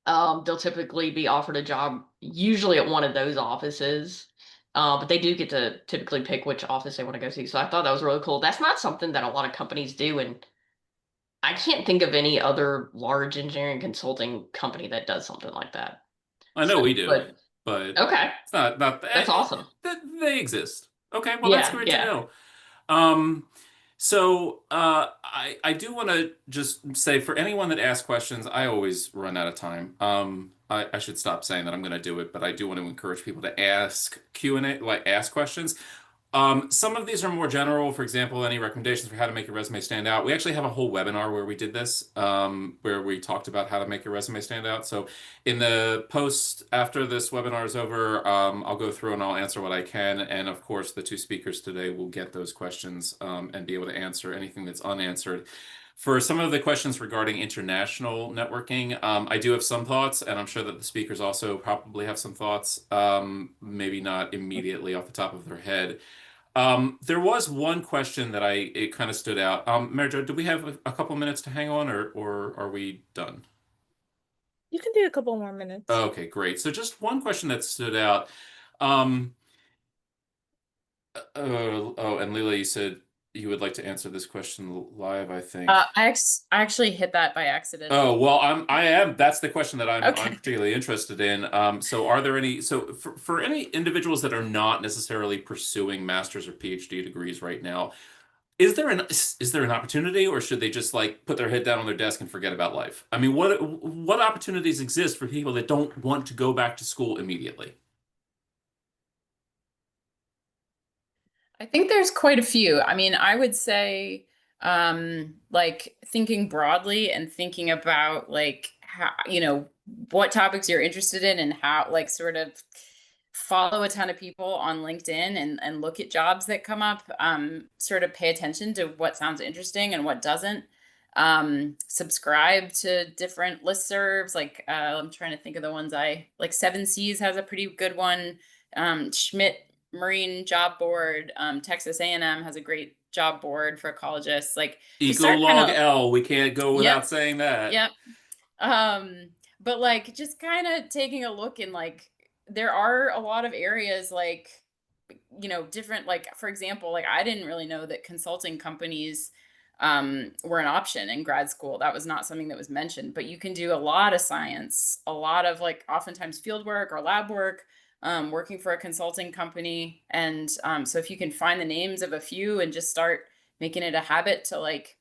they'll typically be offered a job usually at one of those offices. But they do get to typically pick which office they want to go to. So I thought that was really cool. That's not something that a lot of companies do, and I can't think of any other large engineering consulting company that does something like that. I know So, we do, but but okay, it's not that's awesome. they exist. Okay, well that's Yeah, great to yeah. know. I do want to just say, for anyone that asks questions, I always run out of time. I should stop saying that I'm going to do it, but I do want to encourage people to ask Q&A, like ask questions. Some of these are more general. For example, any recommendations for how to make your resume stand out? We actually have a whole webinar where we did this, where we talked about how to make your resume stand out. So in the post after this webinar is over, I'll go through and I'll answer what I can. And of course, the two speakers today will get those questions, and be able to answer anything that's unanswered. For some of the questions regarding international networking, I do have some thoughts, and I'm sure that the speakers also probably have some thoughts, maybe not immediately off the top of their head. There was one question that it kind of stood out. Mary Jo, do we have a couple minutes to hang on, or are we done? You can do a couple more minutes. Okay, great. So just one question that stood out. Um, oh, and Leela, you said you would like to answer this question live, I think. I actually hit that by accident. Oh, well, that's the question that I'm Okay. particularly interested in. So are there any, so for any individuals that are not necessarily pursuing master's or PhD degrees right now, is there an opportunity, or should they just like put their head down on their desk and forget about life? I mean, what opportunities exist for people that don't want to go back to school immediately? I think there's quite a few. I mean, I would say, like thinking broadly and thinking about like how, what topics you're interested in and how, like, sort of follow a ton of people on LinkedIn and look at jobs that come up. Sort of pay attention to what sounds interesting and what doesn't. Subscribe to different listservs. Like, I'm trying to think of the ones I like. Seven Seas has a pretty good one. Schmidt Marine Job Board. Texas A&M has a great job board for ecologists. Like, just start kind Ecolog of, L, we can't go yep, without saying that. yep. But like just kind of taking a look and like there are a lot of areas like different, like for example, like I didn't really know that consulting companies were an option in grad school. That was not something that was mentioned, but you can do a lot of science, a lot of like oftentimes field work or lab work, working for a consulting company. And so if you can find the names of a few and just start making it a habit to like,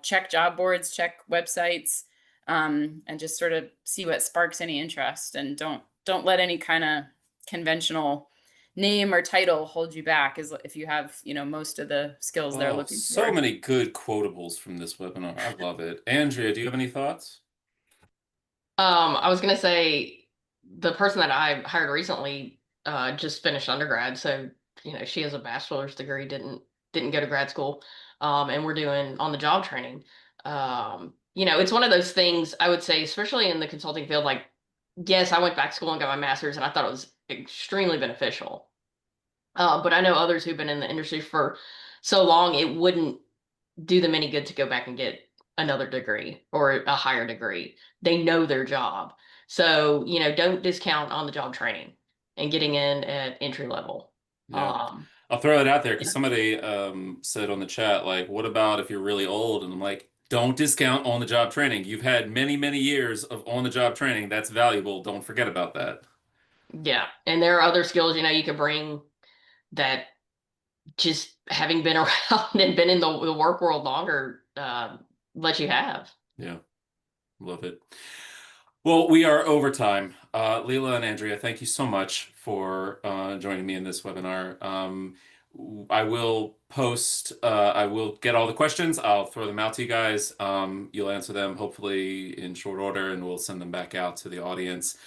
check job boards, check websites, and just sort of see what sparks any interest, and don't let any kind of conventional name or title hold you back, as if you have most of the skills they're Oh, looking so for. many good quotables from this webinar. I love it. Andrea, do you have any thoughts? I was gonna say the person that I hired recently just finished undergrad, so she has a bachelor's degree, didn't go to grad school, and we're doing on the job training. It's one of those things I would say, especially in the consulting field. Like, yes, I went back to school and got my master's, and I thought it was extremely beneficial. But I know others who've been in the industry for so long, it wouldn't do them any good to go back and get another degree or a higher degree. They know their job. So, don't discount on the job training and getting in at entry level. Yeah. Um, I'll throw it out there because yeah, somebody said on the chat, like, what about if you're really old? And I'm like, don't discount on-the-job training. You've had many, many years of on-the-job training. That's valuable. Don't forget about that. yeah. And there are other skills, you could bring that just having been around and been in the work world longer, let you have. Yeah, love it. Well, we are over time. Lela and Andrea, thank you so much for joining me in this webinar. I will get all the questions. I'll throw them out to you guys. You'll answer them hopefully in short order, and we'll send them back out to the audience.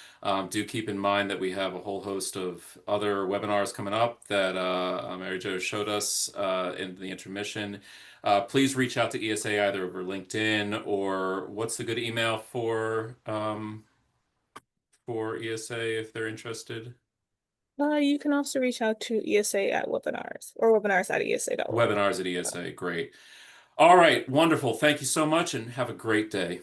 Do keep in mind that we have a whole host of other webinars coming up that Mary Jo showed us in the intermission. Please reach out to ESA either over LinkedIn or what's the good email for ESA if they're interested? You can also reach out to ESA at webinars or webinars@esa.org. Webinars at ESA. Great. All right. Wonderful. Thank you so much and have a great day.